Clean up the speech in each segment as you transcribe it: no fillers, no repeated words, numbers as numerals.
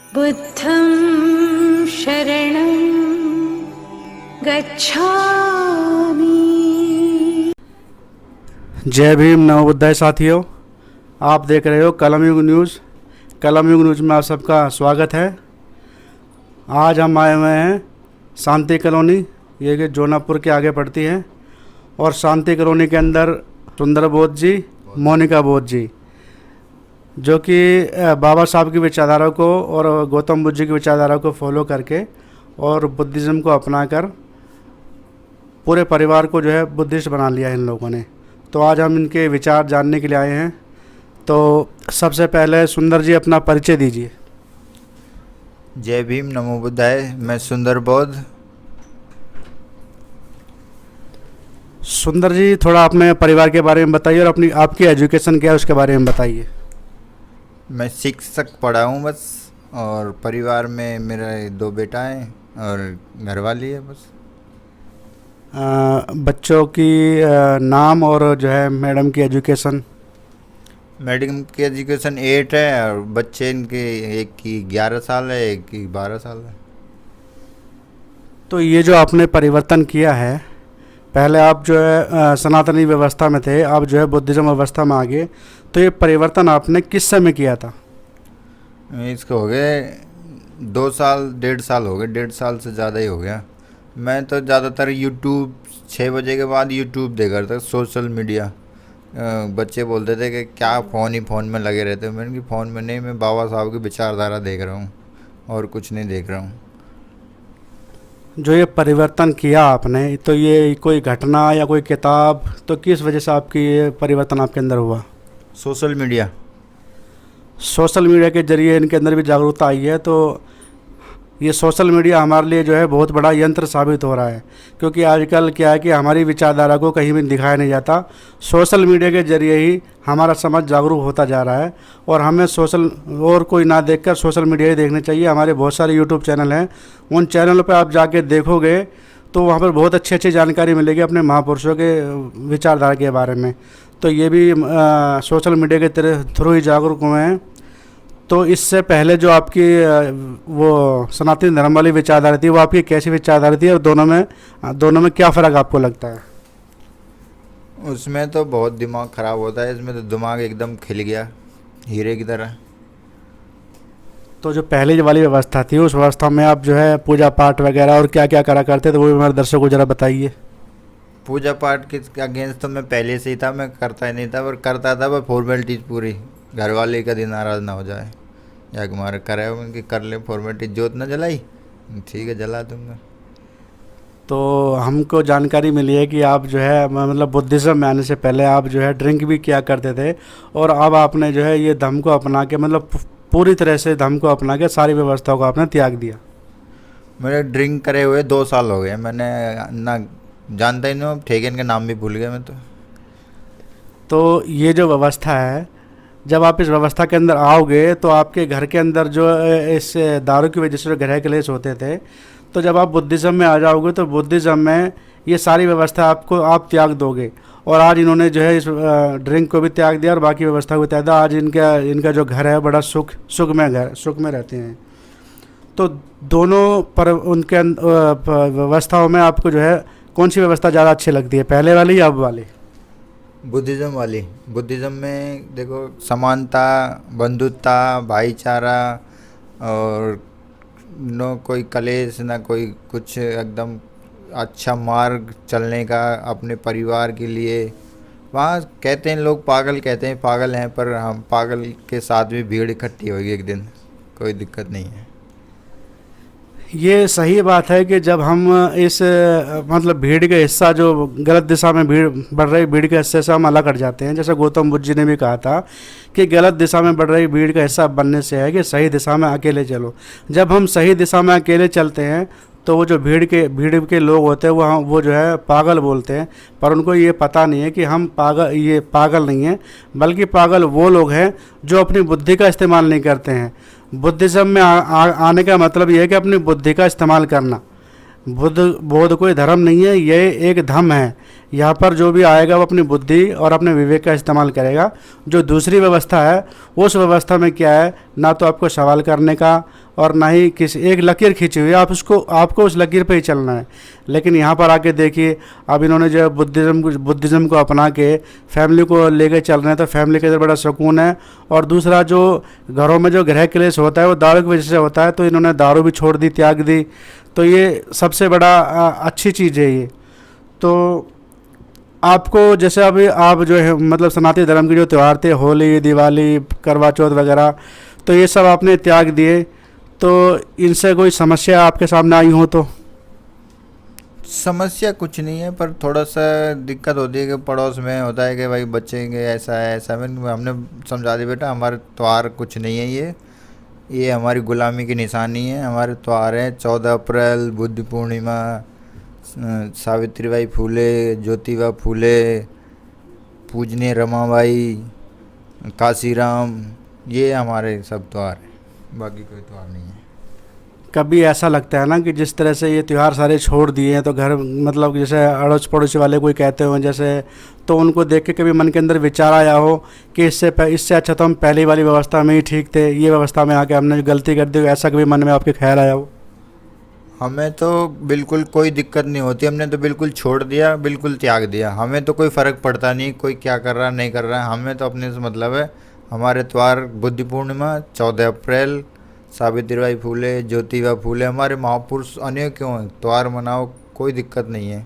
बुद्धं शरणं गच्छामि। जय भीम, नमो बुद्धाय साथियों। आप देख रहे हो कलम युग न्यूज़। कलम युग न्यूज़ में आप सबका स्वागत है। आज हम आए हुए हैं शांति कॉलोनी, ये कि जोनापुर के आगे पड़ती है। और शांति कॉलोनी के अंदर सुंदर बोध जी, मोनिका बोध जी, जो कि बाबा साहब की विचारधारा को और गौतम बुद्ध जी की विचारधारा को फॉलो करके और बुद्धिज़्म को अपनाकर पूरे परिवार को जो है बुद्धिस्ट बना लिया है इन लोगों ने। तो आज हम इनके विचार जानने के लिए आए हैं। तो सबसे पहले सुंदर जी अपना परिचय दीजिए। जय भीम, नमो बुद्धाय। मैं सुंदर बौद्ध। सुंदर जी, थोड़ा अपने परिवार के बारे में बताइए और अपनी आपकी एजुकेशन क्या है उसके बारे में बताइए। मैं शिक्षक पढ़ा हूँ बस, और परिवार में मेरे 2 बेटा हैं और घरवाली है बस। बच्चों की नाम और जो है मैडम की एजुकेशन। मैडम की एजुकेशन 8 है और बच्चे इनके एक की 11 साल है, एक की 12 साल है। तो ये जो आपने परिवर्तन किया है, पहले आप जो है सनातनी व्यवस्था में थे, आप जो है बुद्धिज़्म व्यवस्था में आ गए, तो ये परिवर्तन आपने किस समय किया था? इसको हो गए 2 साल 1.5 साल हो गए, 1.5 साल से ज़्यादा ही हो गया। मैं तो ज़्यादातर यूट्यूब 6 बजे के बाद यूट्यूब देखा था, सोशल मीडिया। बच्चे बोलते थे कि क्या फ़ोन में लगे रहते हो। मैंने कि फ़ोन में नहीं, मैं बाबा साहब की विचारधारा देख रहा हूँ और कुछ नहीं देख रहा हूँ। जो ये परिवर्तन किया आपने, तो ये कोई घटना या कोई किताब, तो किस वजह से आपकी ये परिवर्तन आपके अंदर हुआ? सोशल मीडिया के जरिए इनके अंदर भी जागरूकता आई है। तो ये सोशल मीडिया हमारे लिए जो है बहुत बड़ा यंत्र साबित हो रहा है, क्योंकि आजकल क्या है कि हमारी विचारधारा को कहीं भी दिखाया नहीं जाता। सोशल मीडिया के जरिए ही हमारा समाज जागरूक होता जा रहा है और हमें सोशल और कोई ना देखकर सोशल मीडिया ही देखने चाहिए। हमारे बहुत सारे यूट्यूब चैनल हैं, उन चैनलों पर आप जाके देखोगे तो वहाँ पर बहुत अच्छी अच्छी जानकारी मिलेगी अपने महापुरुषों के विचारधारा के बारे में। तो ये भी सोशल मीडिया के थ्रू ही जागरूक हुए हैं। तो इससे पहले जो आपकी वो सनातन धर्म वाली विचारधारा थी, वो आपकी कैसी विचारधारा थी और दोनों में क्या फ़र्क आपको लगता है? उसमें तो बहुत दिमाग ख़राब होता है, इसमें तो दिमाग एकदम खिल गया हीरे की तरह। तो जो पहले वाली व्यवस्था थी, उस व्यवस्था में आप जो है पूजा पाठ वगैरह और क्या क्या करा करते थे, वो भी हमारे दर्शकों को ज़रा बताइए। पूजा पाठ के अगेंस्ट तो मैं पहले से ही था, मैं करता ही नहीं था, पर करता था पर फॉर्मेलिटीज पूरी, घर वाले कभी नाराज़ ना हो जाए। या तुम्हारे करे उनकी कर ले फॉर्मेलिटी, जोत ना जलाई, ठीक है जला दूंगा। तो हमको जानकारी मिली है कि आप जो है मतलब बुद्धिज़्म में आने से पहले आप जो है ड्रिंक भी किया करते थे, और अब आपने जो है ये धम्म को अपना के मतलब पूरी तरह से धम्म को अपना के सारी व्यवस्थाओं को आपने त्याग दिया। मेरे ड्रिंक करे हुए 2 साल हो गए, मैंने ना जानता ही नहीं, ठेकेन के नाम भी भूल गया मैं तो ये जो व्यवस्था है, जब आप इस व्यवस्था के अंदर आओगे तो आपके घर के अंदर जो इस दारू की वजह से जो ग्रह क्लेश होते थे, तो जब आप बुद्धिज़्म में आ जाओगे तो बुद्धिज़्म में ये सारी व्यवस्था आप त्याग दोगे। और आज इन्होंने जो है इस ड्रिंक को भी त्याग दिया और बाकी व्यवस्था को त्याग दिया। आज इनका जो घर है बड़ा सुख में रहते हैं। तो दोनों पर उनके व्यवस्थाओं में आपको जो है कौन सी व्यवस्था ज़्यादा अच्छी लगती है, पहले वाली या अब वाली? बुद्धिज़्म वाली। बुद्धिज़्म में देखो समानता, बंधुता, भाईचारा, और न कोई कलेश ना कोई कुछ, एकदम अच्छा मार्ग चलने का अपने परिवार के लिए। वहाँ कहते हैं लोग पागल, कहते हैं पागल हैं, पर हम पागल के साथ भी भीड़ इकट्ठी होगी एक दिन, कोई दिक्कत नहीं है। ये सही बात है कि जब हम इस मतलब भीड़ का हिस्सा, जो गलत दिशा में बढ़ रही भीड़ के हिस्से से हम अलग हट जाते हैं। जैसे गौतम बुद्ध जी ने भी कहा था कि गलत दिशा में बढ़ रही भीड़ का हिस्सा बनने से है कि सही दिशा में अकेले चलो। जब हम सही दिशा में अकेले चलते हैं तो वो जो भीड़ के लोग होते हैं वो जो है पागल बोलते हैं, पर उनको ये पता नहीं है कि हम पागल नहीं हैं, बल्कि पागल वो लोग हैं जो अपनी बुद्धि का इस्तेमाल नहीं करते हैं। बुद्धिज़्म में आने का मतलब ये है कि अपनी बुद्धि का इस्तेमाल करना। बोध कोई धर्म नहीं है, ये एक धम्म है, यहाँ पर जो भी आएगा वो अपनी बुद्धि और अपने विवेक का इस्तेमाल करेगा। जो दूसरी व्यवस्था है उस व्यवस्था में क्या है, ना तो आपको सवाल करने का और ना ही किसी एक लकीर खींची हुई है, आपको उस लकीर पे ही चलना है। लेकिन यहाँ पर आके देखिए, अब इन्होंने जो बुद्धिज़्म को अपना के फैमिली को लेके चल रहे हैं, तो फैमिली के अंदर बड़ा सुकून है। और दूसरा, जो घरों में जो गृह क्लेश होता है वो दारू की वजह से होता है, तो इन्होंने दारू भी छोड़ दी, त्याग दी। तो ये सबसे बड़ा अच्छी चीज़ है ये। तो आपको जैसे अभी आप जो है मतलब सनातन धर्म के जो त्यौहार थे, होली, दिवाली, करवा चौथ वगैरह, तो ये सब आपने त्याग दिए, तो इनसे कोई समस्या आपके सामने आई हो? तो समस्या कुछ नहीं है, पर थोड़ा सा दिक्कत होती है कि पड़ोस में होता है कि भाई बच्चे के ऐसा है ऐसा है। हमने समझा दिया बेटा हमारे त्यौहार कुछ नहीं है, ये हमारी गुलामी की निशानी है। हमारे त्यौहार हैं 14 अप्रैल, बुद्ध पूर्णिमा, सावित्रीबाई फूले, ज्योतिबा फूले, पूजनीय रमाबाई, काशीराम, ये हमारे सब त्यौहार हैं, बाकी कोई त्यौहार नहीं है। कभी ऐसा लगता है ना कि जिस तरह से ये त्यौहार सारे छोड़ दिए हैं, तो घर मतलब जैसे अड़ोस पड़ोसी वाले कोई कहते हो जैसे, तो उनको देख के कभी मन के अंदर विचार आया हो कि इससे अच्छा तो हम पहली वाली व्यवस्था में ही ठीक थे, ये व्यवस्था में आके हमने गलती कर दी, ऐसा कभी मन में आपके ख्याल आया हो? हमें तो बिल्कुल कोई दिक्कत नहीं होती, हमने तो बिल्कुल छोड़ दिया, बिल्कुल त्याग दिया। हमें तो कोई फ़र्क पड़ता नहीं कोई क्या कर रहा नहीं कर रहा है, हमें तो अपने से मतलब है। हमारे त्यौहार बुद्ध पूर्णिमा, 14 अप्रैल, सावित्रीबाई फूले, ज्योतिबा फूले, हमारे महापुरुष अनेकों हैं, त्यौहार मनाओ, कोई दिक्कत नहीं है।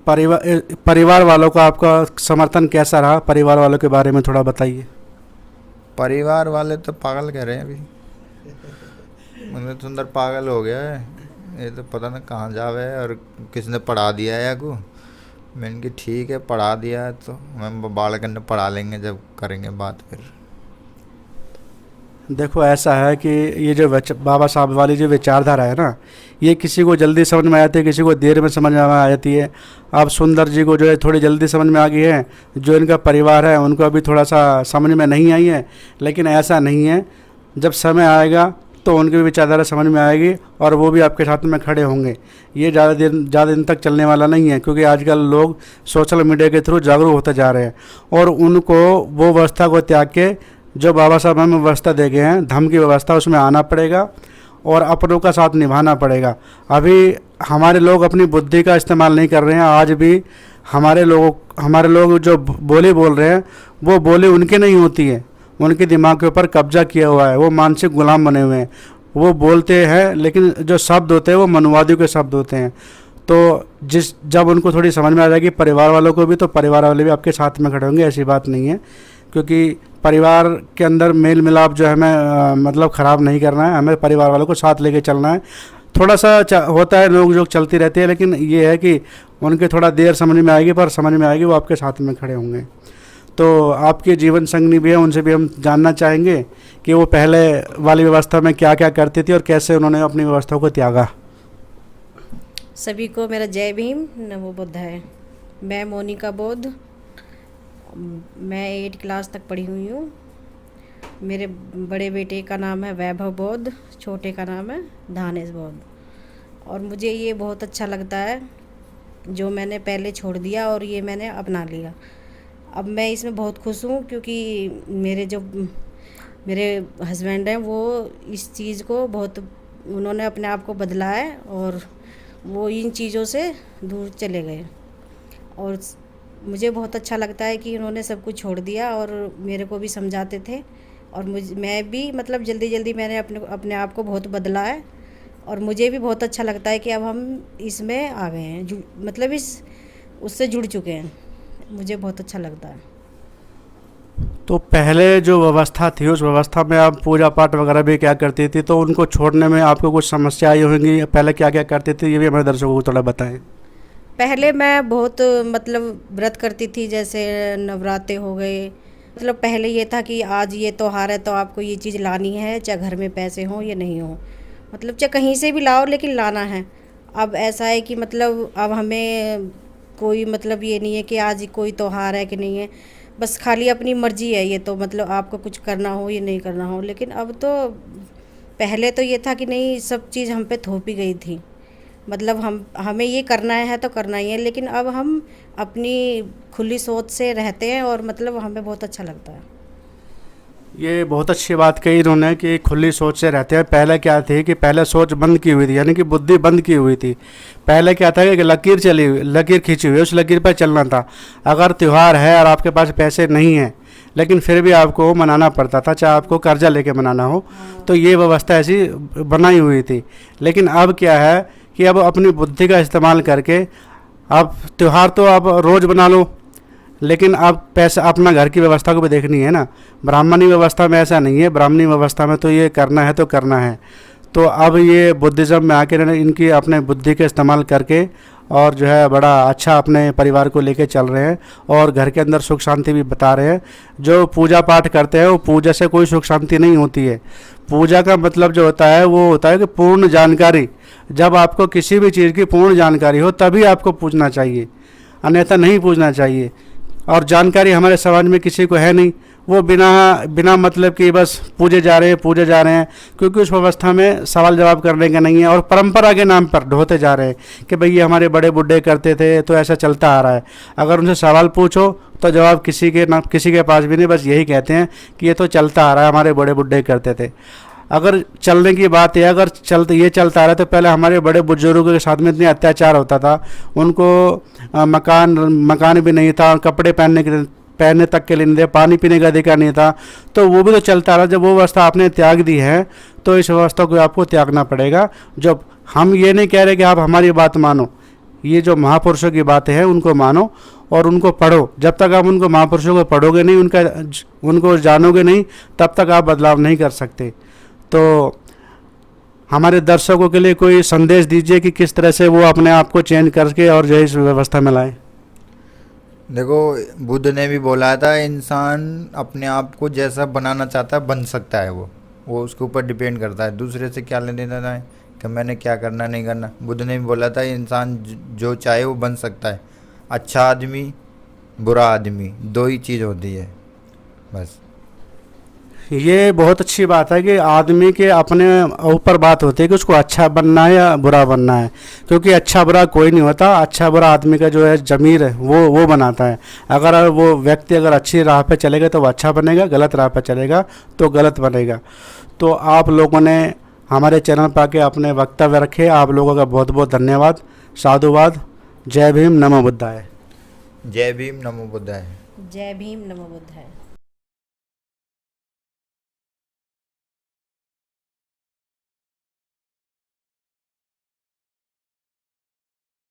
परिवार वालों का आपका समर्थन कैसा रहा? परिवार वालों के बारे में थोड़ा बताइए। परिवार वाले तो पागल कह रहे हैं अभी, मैंने तो अंदर पागल हो गया है, ये तो पता नहीं कहाँ जावे है और किसने पढ़ा दिया है या को। मैंने कि ठीक है पढ़ा दिया है तो हम बालक ने पढ़ा लेंगे जब करेंगे बात। फिर देखो ऐसा है कि ये जो बाबा साहब वाली जो विचारधारा है ना, ये किसी को जल्दी समझ में आ जाती है, किसी को देर में समझ में आ जाती है। अब सुंदर जी को जो है थोड़ी जल्दी समझ में आ गई है, जो इनका परिवार है उनको अभी थोड़ा सा समझ में नहीं आई है। लेकिन ऐसा नहीं है, जब समय आएगा तो उनकी भी विचारधारा समझ में आएगी और वो भी आपके साथ में खड़े होंगे। ये ज़्यादा दिन तक चलने वाला नहीं है, क्योंकि आजकल लोग सोशल मीडिया के थ्रू जागरूक होते जा रहे हैं और उनको वो व्यवस्था को त्याग के जो बाबा साहब हमें व्यवस्था दे गए हैं, धर्म की व्यवस्था, उसमें आना पड़ेगा और अपनों का साथ निभाना पड़ेगा। अभी हमारे लोग अपनी बुद्धि का इस्तेमाल नहीं कर रहे हैं। आज भी हमारे लोग जो बोली बोल रहे हैं, वो बोली उनकी नहीं होती है, उनके दिमाग के ऊपर कब्जा किया हुआ है, वो मानसिक गुलाम बने हुए हैं। वो बोलते हैं लेकिन जो शब्द होते हैं वो मनुवादियों के शब्द होते हैं। तो जब उनको थोड़ी समझ में आ जाएगी परिवार वालों को भी, तो परिवार वाले भी आपके साथ में खड़े होंगे। ऐसी बात नहीं है, क्योंकि परिवार के अंदर मेल मिलाप जो है हमें मतलब ख़राब नहीं करना है, हमें परिवार वालों को साथ लेके चलना है। थोड़ा सा होता है, नोक झोंक चलती रहती है, लेकिन ये है कि उनके थोड़ा देर समझ में आएगी, पर समझ में आएगी, वो आपके साथ में खड़े होंगे। तो आपके जीवन संगनी भी है, उनसे भी हम जानना चाहेंगे कि वो पहले वाली व्यवस्था में क्या क्या करती थी और कैसे उन्होंने अपनी व्यवस्था को त्यागा। सभी को मेरा जय भीम, नमो बुद्धाय। मैं मोनिका बौद्ध, मैं 8 क्लास तक पढ़ी हुई हूँ। मेरे बड़े बेटे का नाम है वैभव बौद्ध, छोटे का नाम है धानेश बौद्ध। और मुझे ये बहुत अच्छा लगता है जो मैंने पहले छोड़ दिया और ये मैंने अपना लिया। अब मैं इसमें बहुत खुश हूँ, क्योंकि मेरे हस्बैंड हैं वो इस चीज़ को बहुत, उन्होंने अपने आप को बदला है और वो इन चीज़ों से दूर चले गए। और मुझे बहुत अच्छा लगता है कि उन्होंने सब कुछ छोड़ दिया और मेरे को भी समझाते थे। और मैं भी मतलब जल्दी मैंने अपने आप को बहुत बदला है और मुझे भी बहुत अच्छा लगता है कि अब हम इसमें आ गए हैं, मतलब उससे जुड़ चुके हैं। मुझे बहुत अच्छा लगता है। तो पहले जो व्यवस्था थी उस व्यवस्था में आप पूजा पाठ वगैरह भी क्या करती थी, तो उनको छोड़ने में आपको कुछ समस्या आई होंगी? पहले क्या क्या करती थी, ये भी हमारे दर्शकों को थोड़ा बताएं। पहले मैं बहुत मतलब व्रत करती थी, जैसे नवरात्रे हो गए। मतलब पहले ये था कि आज ये त्योहार है तो आपको ये चीज़ लानी है, चाहे घर में पैसे हों या नहीं हो, मतलब चाहे कहीं से भी लाओ लेकिन लाना है। अब ऐसा है कि मतलब अब हमें कोई मतलब ये नहीं है कि आज कोई त्योहार है कि नहीं है, बस खाली अपनी मर्जी है ये, तो मतलब आपको कुछ करना हो या नहीं करना हो। लेकिन अब तो पहले तो ये था कि नहीं, सब चीज़ हम पे थोपी गई थी। मतलब हम हमें ये करना है तो करना ही है, लेकिन अब हम अपनी खुली सोच से रहते हैं और मतलब हमें बहुत अच्छा लगता है। ये बहुत अच्छी बात कही इन्होंने कि खुली सोच से रहते हैं। पहले क्या थी कि पहले सोच बंद की हुई थी, यानी कि बुद्धि बंद की हुई थी। पहले क्या था कि लकीर चली हुई, लकीर खींची हुई, उस लकीर पर चलना था। अगर त्यौहार है और आपके पास पैसे नहीं हैं लेकिन फिर भी आपको मनाना पड़ता था, चाहे आपको कर्जा लेके मनाना हो, तो ये व्यवस्था ऐसी बनाई हुई थी। लेकिन अब क्या है कि अब अपनी बुद्धि का इस्तेमाल करके आप त्यौहार तो आप रोज़ बना लो, लेकिन अब पैसा अपना घर की व्यवस्था को भी देखनी है ना। ब्राह्मणी व्यवस्था में ऐसा नहीं है, ब्राह्मणी व्यवस्था में तो ये करना है तो करना है। तो अब ये बुद्धिज़्म में आके इनकी अपने बुद्धि का इस्तेमाल करके और जो है बड़ा अच्छा अपने परिवार को लेके चल रहे हैं और घर के अंदर सुख शांति भी बता रहे हैं। जो पूजा पाठ करते हैं वो पूजा से कोई सुख शांति नहीं होती है। पूजा का मतलब जो होता है वो होता है कि पूर्ण जानकारी। जब आपको किसी भी चीज़ की पूर्ण जानकारी हो तभी आपको पूजना चाहिए, अन्यथा नहीं पूजना चाहिए। और जानकारी हमारे समाज में किसी को है नहीं, वो बिना मतलब कि बस पूजे जा रहे हैं, क्योंकि उस व्यवस्था में सवाल जवाब करने का नहीं है और परंपरा के नाम पर ढोते जा रहे हैं कि भाई ये हमारे बड़े बुड्ढे करते थे तो ऐसा चलता आ रहा है। अगर उनसे सवाल पूछो तो जवाब किसी के पास भी नहीं, बस यही कहते हैं कि ये तो चलता आ रहा है, हमारे बड़े बुड्ढे करते थे। अगर चलने की बात है, अगर ये चलता आ रहा है तो पहले हमारे बड़े बुजुर्गों के साथ में इतने अत्याचार होता था, उनको मकान भी नहीं था, कपड़े पहनने तक के लिए नहीं थे, पानी पीने का अधिकार नहीं था, तो वो भी तो चलता रहा। जब वो व्यवस्था आपने त्याग दी है तो इस व्यवस्था को आपको त्यागना पड़ेगा। जब हम ये नहीं कह रहे कि आप हमारी बात मानो, ये जो महापुरुषों की बातें हैं उनको मानो और उनको पढ़ो। जब तक आप उनको महापुरुषों को पढ़ोगे नहीं, उनको जानोगे नहीं, तब तक आप बदलाव नहीं कर सकते। तो हमारे दर्शकों के लिए कोई संदेश दीजिए कि किस तरह से वो अपने आप को चेंज करके और जो है इस व्यवस्था में लाए। देखो, बुद्ध ने भी बोला था इंसान अपने आप को जैसा बनाना चाहता है बन सकता है। वो उसके ऊपर डिपेंड करता है, दूसरे से क्या लेने देना है कि मैंने क्या करना नहीं करना। बुद्ध ने भी बोला था इंसान जो चाहे वो बन सकता है। अच्छा आदमी, बुरा आदमी, दो ही चीज़ होती है बस। ये बहुत अच्छी बात है कि आदमी के अपने ऊपर बात होती है कि उसको अच्छा बनना है या बुरा बनना है, क्योंकि अच्छा बुरा कोई नहीं होता। अच्छा बुरा आदमी का जो है ज़मीर है वो बनाता है। अगर वो व्यक्ति अगर अच्छी राह पे चलेगा तो वो अच्छा बनेगा, गलत राह पे चलेगा तो गलत बनेगा। तो आप लोगों ने हमारे चैनल पर आके अपने वक्तव्य रखे, आप लोगों का बहुत बहुत धन्यवाद, साधुवाद। जय भीम, नमो बुद्धाय। जय भीम, नमो बुद्धाय। जय भीम, नमो बुद्धाय।